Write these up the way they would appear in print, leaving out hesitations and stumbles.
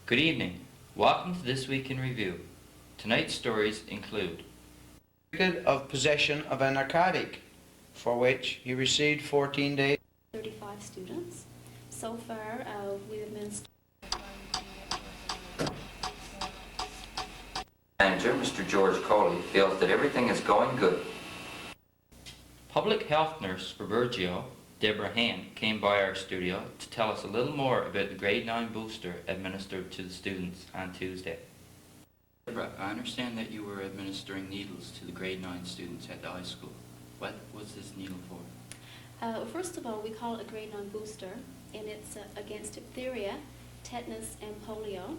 Good evening. Welcome to This Week in Review. Tonight's stories include Convicted of possession of a narcotic, for which he received 14 days. 35 students. So far, we've administered. Manager, Mr. George Coley, feels that everything is going good. Public health nurse for Burgeo, Debby Hann, came by our studio to tell us a little more about the grade 9 booster administered to the students on Tuesday. Deborah, I understand that you were administering needles to the grade 9 students at the high school. What was this needle for? First of all, we call it a grade 9 booster, and it's against diphtheria, tetanus, and polio.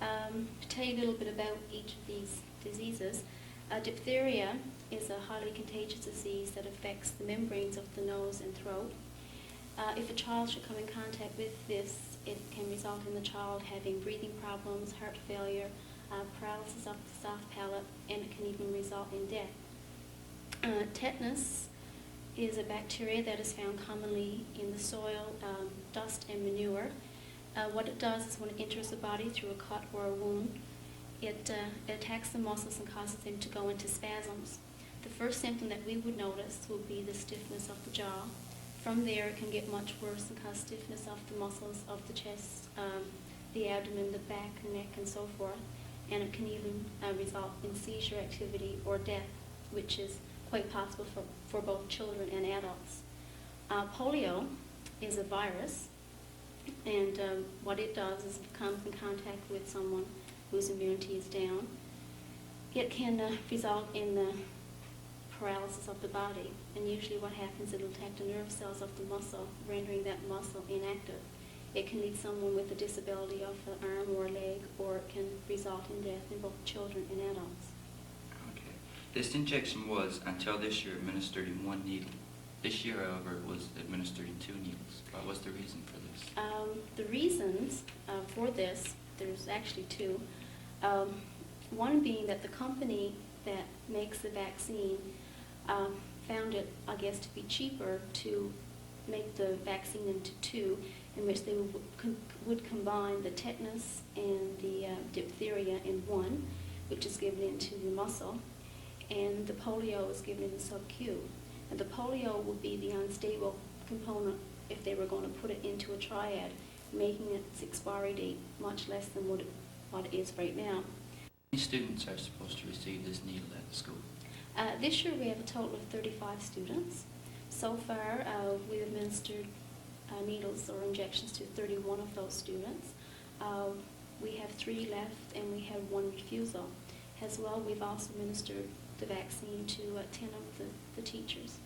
To tell you a little bit about each of these diseases, diphtheria is a highly contagious disease that affects the membranes of the nose and throat. If a child should come in contact with this, it can result in the child having breathing problems, heart failure, paralysis of the soft palate, and it can even result in death. Tetanus is a bacteria that is found commonly in the soil, dust, and manure. What it does is when it enters the body through a cut or a wound, it attacks the muscles and causes them to go into spasms. The first symptom that we would notice would be the stiffness of the jaw. From there, it can get much worse and cause stiffness of the muscles of the chest, the abdomen, the back, neck, and so forth. And it can even result in seizure activity or death, which is quite possible for both children and adults. Polio is a virus, and what it does is it comes in contact with someone whose immunity is down. It can result in the paralysis of the body, and usually what happens, it'll attack the nerve cells of the muscle, rendering that muscle inactive. It can leave someone with a disability of an arm or a leg, or it can result in death in both children and adults. Okay. This injection was, until this year, administered in one needle. This year, however, it was administered in 2 needles. What was the reason for this? The reasons for this, there's actually 2. One being that the company that makes the vaccine found it, I guess, to be cheaper to make the vaccine into 2, in which they would combine the tetanus and the diphtheria in 1, which is given into the muscle, and the polio is given in the sub-Q. And the polio would be the unstable component if they were going to put it into a triad, making its expiry date much less than what it is right now. How many students are supposed to receive this needle at the school? This year we have a total of 35 students. So far, we've administered needles or injections to 31 of those students. We have 3 left, and we have 1 refusal. As well, we've also administered the vaccine to 10 of the teachers.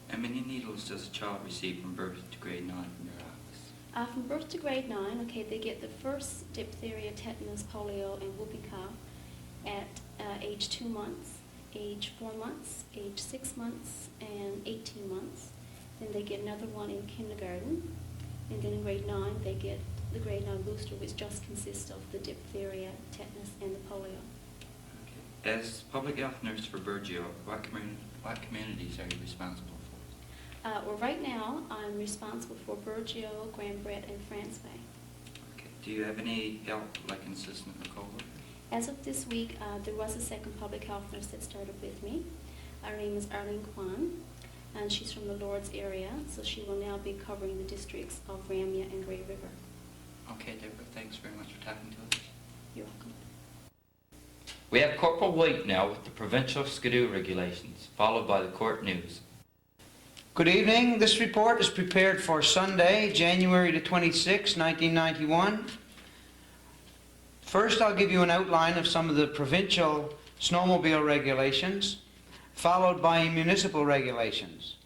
How many needles does a child receive from birth to grade 9 from your office? From birth to grade 9, okay, they get the first diphtheria, tetanus, polio, and whooping cough at age 2 months, age 4 months, age 6 months, and 18 months. Then they get another one in kindergarten, and then in grade 9 they get the grade 9 booster, which just consists of the diphtheria, tetanus, and the polio. Okay. As public health nurse for Burgeo, what communities are you responsible for? Well, right now I'm responsible for Burgeo, Grand Brett, and France Bay. Okay. Do you have any help, like an assistant or coworker? As of this week, there was a second public health nurse that started with me. Her name is Arlene Kwan, and she's from the Lords area, so she will now be covering the districts of Ramya and Grey River. Okay, Deborah, thanks very much for talking to us. You're welcome. We have Corporal White now with the provincial skidoo regulations, followed by the Corp News. Good evening. This report is prepared for Sunday, January the 26th, 1991. First, I'll give you an outline of some of the provincial snowmobile regulations, followed by municipal regulations.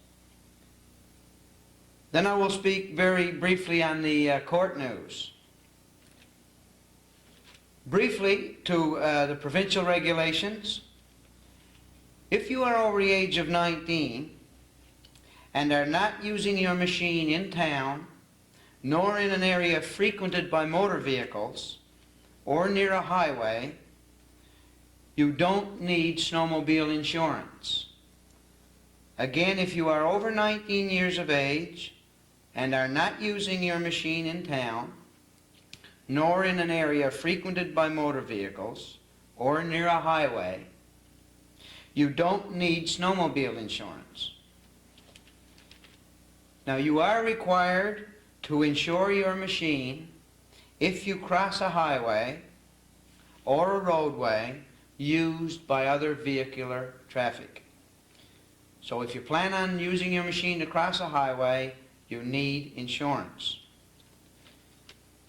Then I will speak very briefly on the Court News. Briefly to the provincial regulations. If you are over the age of 19 and are not using your machine in town, nor in an area frequented by motor vehicles, or near a highway, you don't need snowmobile insurance. Again, if you are over 19 years of age and are not using your machine in town, nor in an area frequented by motor vehicles or near a highway, you don't need snowmobile insurance. Now, you are required to insure your machine if you cross a highway or a roadway used by other vehicular traffic. So if you plan on using your machine to cross a highway, you need insurance.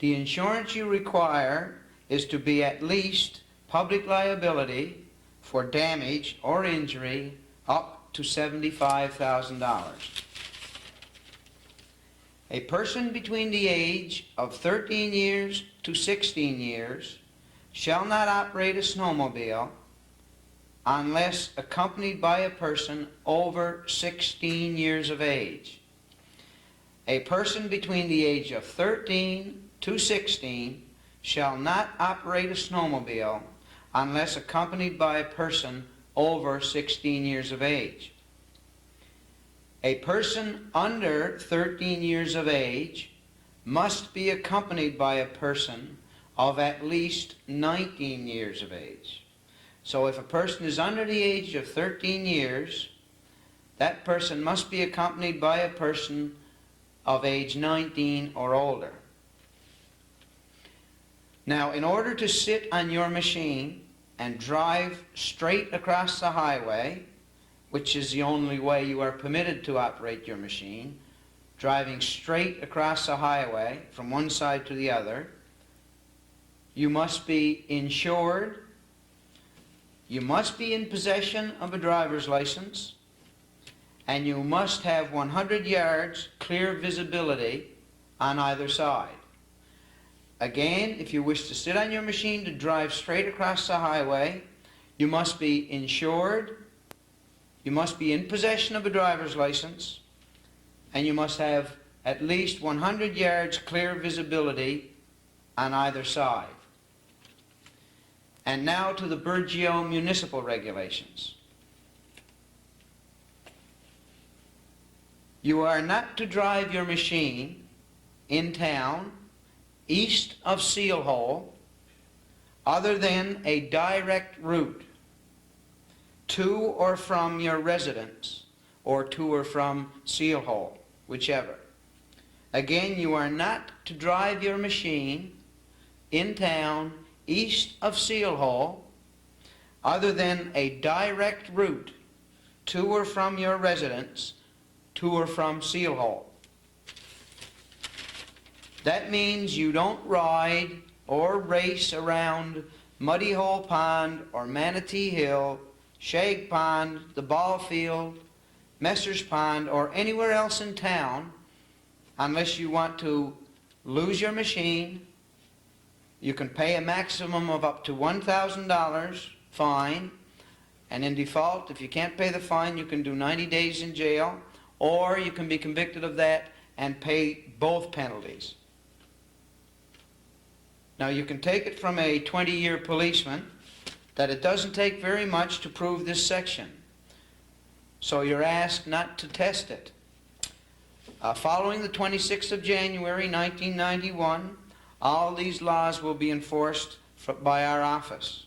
The insurance you require is to be at least public liability for damage or injury up to $75,000. A person between the age of 13 years to 16 years shall not operate a snowmobile unless accompanied by a person over 16 years of age. A person between the age of 13 to 16 shall not operate a snowmobile unless accompanied by a person over 16 years of age. A person under 13 years of age must be accompanied by a person of at least 19 years of age. So if a person is under the age of 13 years, that person must be accompanied by a person of age 19 or older. Now, in order to sit on your machine and drive straight across the highway, which is the only way you are permitted to operate your machine, driving straight across the highway from one side to the other, you must be insured, you must be in possession of a driver's license, and you must have 100 yards clear visibility on either side. Again, if you wish to sit on your machine to drive straight across the highway, you must be insured, you must be in possession of a driver's license, and you must have at least 100 yards clear visibility on either side. And now to the Burgeo municipal regulations. You are not to drive your machine in town east of Seal Hole other than a direct route to or from your residence or to or from Seal Hole, whichever. Again, you are not to drive your machine in town east of Seal Hole other than a direct route to or from your residence to or from Seal Hole. That means you don't ride or race around Muddy Hole Pond or Manatee Hill, Shag Pond, the ball field, Messer's Pond, or anywhere else in town unless you want to lose your machine. You can pay a maximum of up to $1,000 fine, and in default, if you can't pay the fine, you can do 90 days in jail, or you can be convicted of that and pay both penalties. Now, you can take it from a 20-year policeman that it doesn't take very much to prove this section. So you're asked not to test it. Following the 26th of January, 1991, all these laws will be enforced by our office.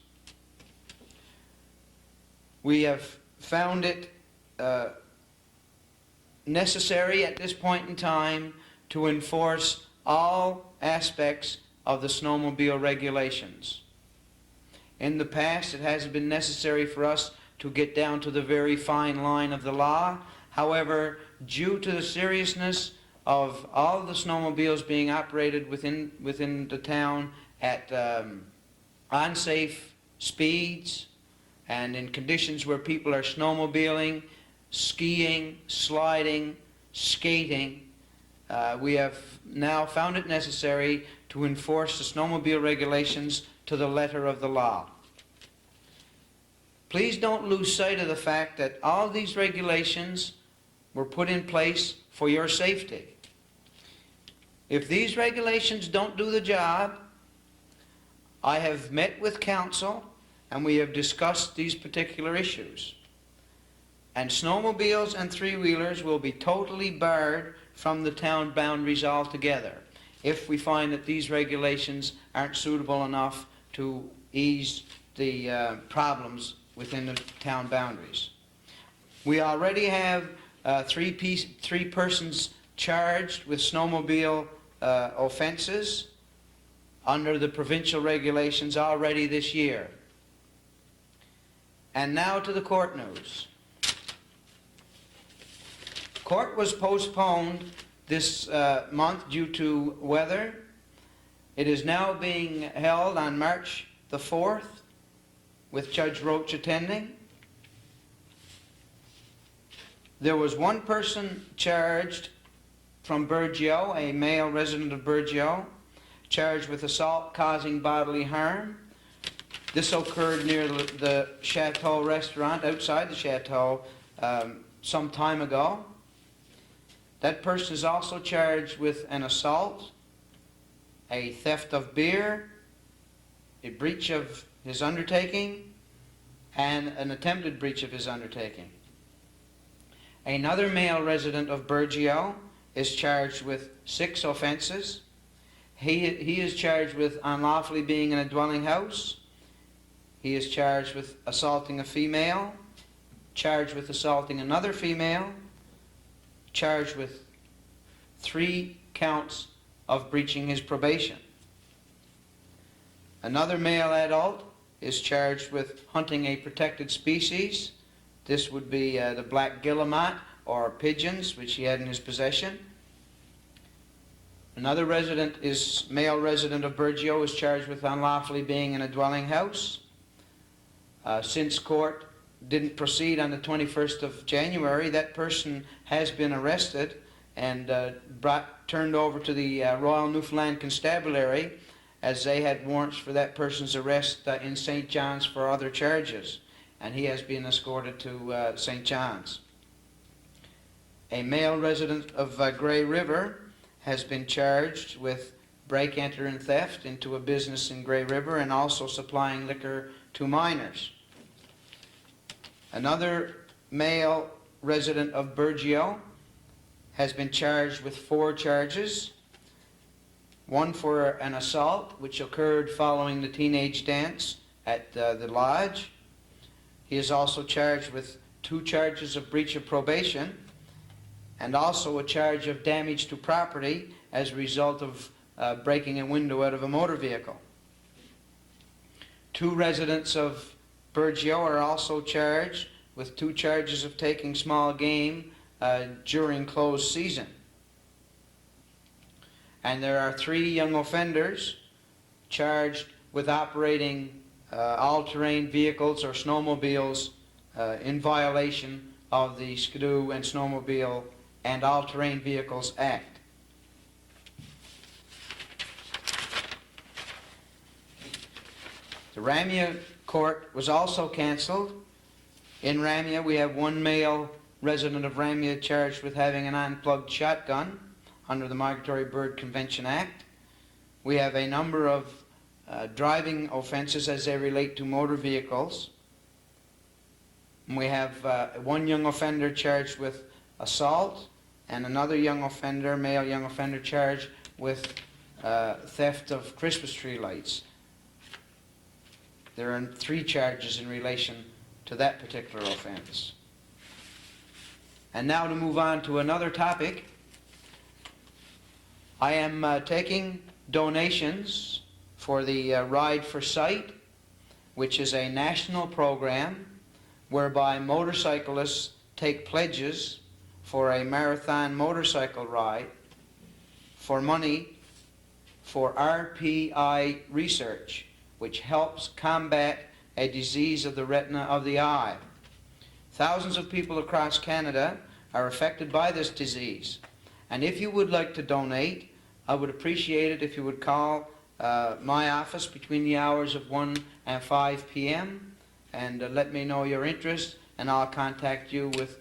We have found it necessary at this point in time to enforce all aspects of the snowmobile regulations. In the past, it hasn't been necessary for us to get down to the very fine line of the law. However, due to the seriousness of all the snowmobiles being operated within the town at unsafe speeds and in conditions where people are snowmobiling, skiing, sliding, skating, we have now found it necessary to enforce the snowmobile regulations to the letter of the law. Please don't lose sight of the fact that all these regulations were put in place for your safety. If these regulations don't do the job, I have met with council and we have discussed these particular issues. And snowmobiles and three-wheelers will be totally barred from the town boundaries altogether. if we find that these regulations aren't suitable enough to ease the problems within the town boundaries. We already have three persons charged with snowmobile offenses under the provincial regulations already this year. And now to the court news. Court was postponed this month due to weather. It is now being held on March the 4th with Judge Roach attending. There was one person charged from Burgeo, a male resident of Burgeo, charged with assault causing bodily harm. This occurred near the Chateau restaurant, outside the Chateau, some time ago. That person is also charged with an assault, a theft of beer, a breach of his undertaking, and an attempted breach of his undertaking. Another male resident of Burgeo is charged with 6 offenses. He is charged with unlawfully being in a dwelling house. He is charged with assaulting a female, charged with assaulting another female, charged with 3 counts of breaching his probation. Another male adult is charged with hunting a protected species. This would be the black guillemot, or pigeons, which he had in his possession. Another male resident of Burgeo is charged with unlawfully being in a dwelling house. Since court didn't proceed on the 21st of January, that person has been arrested and turned over to the Royal Newfoundland Constabulary, as they had warrants for that person's arrest in St. John's for other charges, and he has been escorted to St. John's. A male resident of Grey River has been charged with break, enter, and theft into a business in Grey River, and also supplying liquor to minors. Another male resident of Burgeo has been charged with 4 charges. One for an assault, which occurred following the teenage dance at the lodge. He is also charged with 2 charges of breach of probation, and also a charge of damage to property as a result of breaking a window out of a motor vehicle. 2 residents of Burgeo are also charged with 2 charges of taking small game during closed season. And there are 3 young offenders charged with operating all-terrain vehicles or snowmobiles in violation of the Skidoo and Snowmobile and All-Terrain Vehicles Act. The Ramia court was also cancelled. In Ramia, we have 1 male resident of Ramia charged with having an unplugged shotgun under the Migratory Bird Convention Act. We have a number of driving offenses as they relate to motor vehicles. And we have 1 young offender charged with assault, and another young offender, male young offender, charged with theft of Christmas tree lights. There are 3 charges in relation to that particular offense. And now to move on to another topic. I am taking donations for the Ride for Sight, which is a national program whereby motorcyclists take pledges for a marathon motorcycle ride for money for RPI research, which helps combat a disease of the retina of the eye. Thousands of people across Canada are affected by this disease. And if you would like to donate, I would appreciate it if you would call my office between the hours of 1 and 5 p.m. and let me know your interest, and I'll contact you with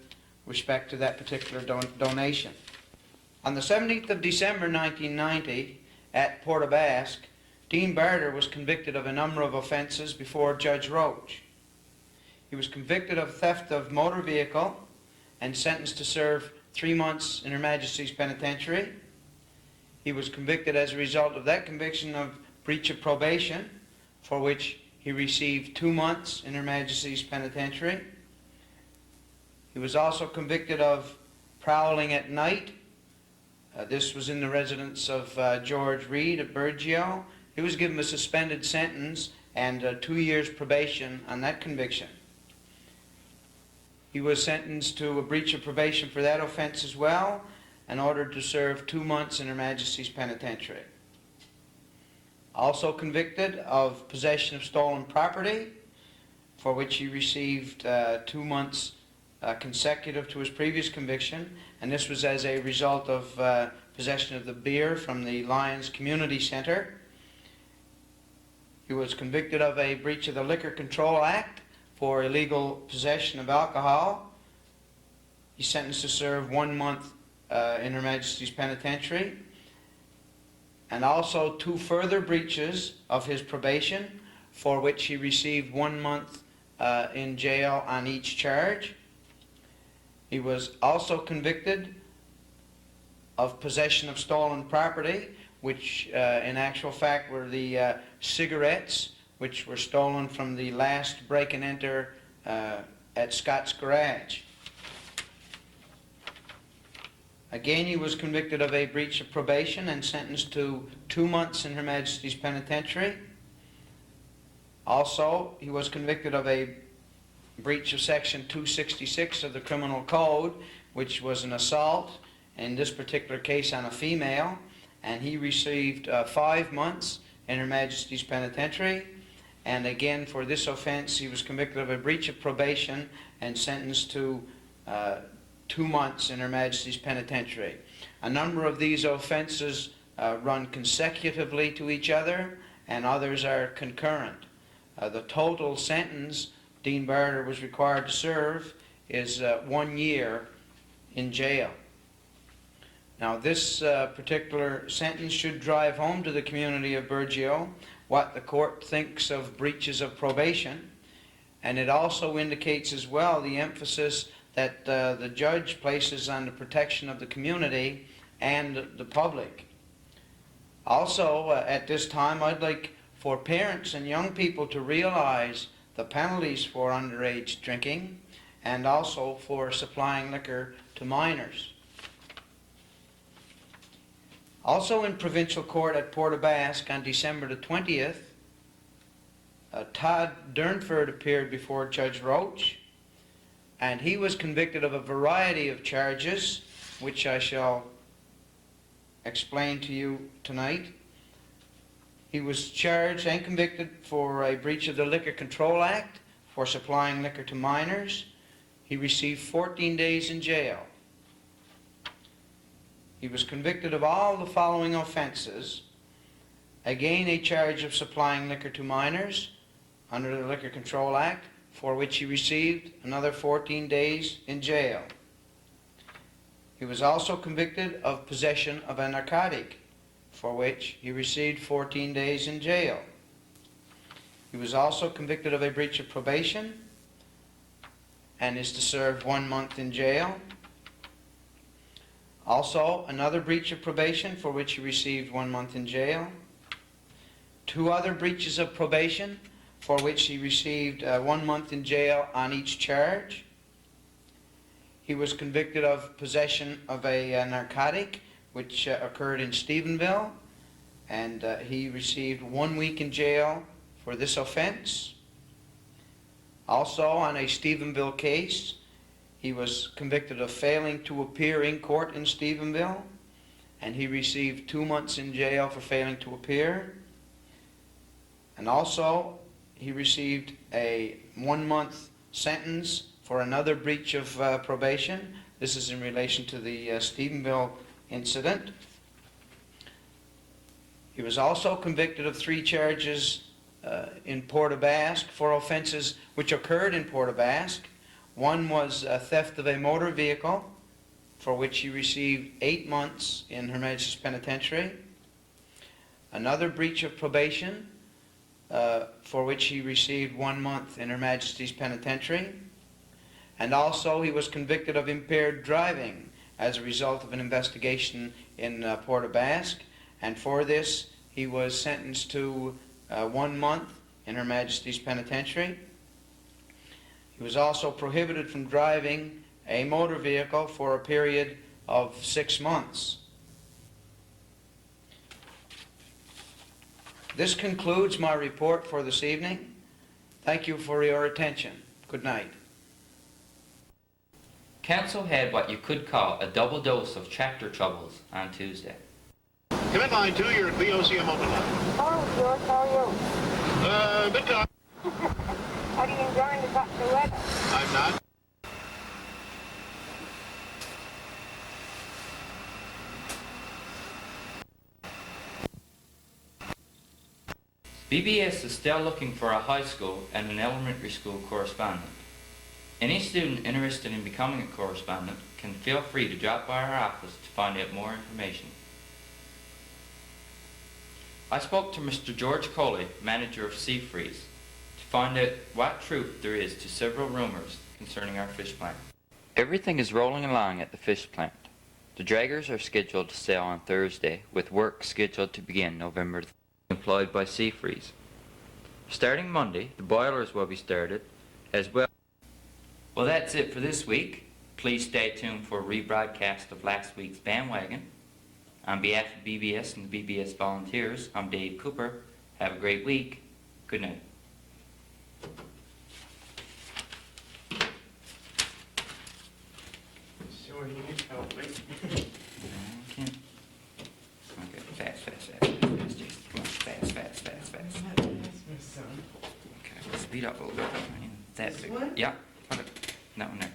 respect to that particular donation. On the 17th of December 1990, at Port aux Basques, Dean Barter was convicted of a number of offenses before Judge Roach. He was convicted of theft of motor vehicle and sentenced to serve 3 months in Her Majesty's Penitentiary. He was convicted as a result of that conviction of breach of probation, for which he received 2 months in Her Majesty's Penitentiary. He was also convicted of prowling at night. This was in the residence of George Reed at Burgeo. He was given a suspended sentence and 2 years probation on that conviction. He was sentenced to a breach of probation for that offence as well, and ordered to serve 2 months in Her Majesty's Penitentiary. Also convicted of possession of stolen property, for which he received 2 months consecutive to his previous conviction, and this was as a result of possession of the beer from the Lions Community Centre. He was convicted of a breach of the Liquor Control Act for illegal possession of alcohol. He's sentenced to serve 1 month in Her Majesty's Penitentiary, and also 2 further breaches of his probation, for which he received 1 month in jail on each charge. He was also convicted of possession of stolen property, which in actual fact were the cigarettes which were stolen from the last break and enter at Scott's Garage. Again, he was convicted of a breach of probation and sentenced to 2 months in Her Majesty's Penitentiary. Also, he was convicted of a breach of Section 266 of the Criminal Code, which was an assault, in this particular case on a female, and he received 5 months in Her Majesty's Penitentiary. And again, for this offence, he was convicted of a breach of probation and sentenced to 2 months in Her Majesty's Penitentiary. A number of these offences run consecutively to each other, and others are concurrent. The total sentence Dean Barter was required to serve is 1 year in jail. Now, this particular sentence should drive home to the community of Burgeo what the Corp thinks of breaches of probation, and it also indicates as well the emphasis that the judge places on the protection of the community and the public. Also, at this time, I'd like for parents and young people to realize the penalties for underage drinking and also for supplying liquor to minors. Also in provincial court at Port aux Basques on December the 20th, Todd Durnford appeared before Judge Roach, and he was convicted of a variety of charges, which I shall explain to you tonight. He was charged and convicted for a breach of the Liquor Control Act for supplying liquor to minors. He received 14 days in jail. He was convicted of all the following offenses. Again, a charge of supplying liquor to minors under the Liquor Control Act, for which he received another 14 days in jail. He was also convicted of possession of a narcotic, for which he received 14 days in jail. He was also convicted of a breach of probation and is to serve 1 month in jail. Also, another breach of probation for which he received 1 month in jail. 2 other breaches of probation for which he received 1 month in jail on each charge. He was convicted of possession of a narcotic which occurred in Stephenville, and he received 1 week in jail for this offense. Also, on a Stephenville case, he was convicted of failing to appear in court in Stephenville, and he received 2 months in jail for failing to appear. And also, he received a 1 month sentence for another breach of probation. This is in relation to the Stephenville incident. He was also convicted of 3 charges in Port aux Basques for offenses which occurred in Port aux Basques. One was theft of a motor vehicle, for which he received 8 months in Her Majesty's Penitentiary. Another breach of probation, for which he received 1 month in Her Majesty's Penitentiary. And also he was convicted of impaired driving as a result of an investigation in Port aux Basques, and for this he was sentenced to 1 month in Her Majesty's Penitentiary. He was also prohibited from driving a motor vehicle for a period of 6 months. This concludes my report for this evening. Thank you for your attention. Good night. Council had what you could call a double dose of tractor troubles on Tuesday. Come in line 2, you're at VOCM open line. Hello, George, how are you? Bit dark. Are you enjoying the tropical weather? I'm not. BBS is still looking for a high school and an elementary school correspondent. Any student interested in becoming a correspondent can feel free to drop by our office to find out more information. I spoke to Mr. George Coley, manager of Seafreeze, to find out what truth there is to several rumors concerning our fish plant. Everything is rolling along at the fish plant. The draggers are scheduled to sail on Thursday, with work scheduled to begin November 3rd, employed by Seafreeze. Starting Monday, the boilers will be started as well. Well, that's it for this week. Please stay tuned for a rebroadcast of last week's Bandwagon. On behalf of BBS and the BBS volunteers, I'm Dave Cooper. Have a great week. Good night. Sure, you need help, please. Okay. Fast, Jason. Come on, fast. Okay, speed up a little bit. That's This it. one? Yeah, okay. That one there.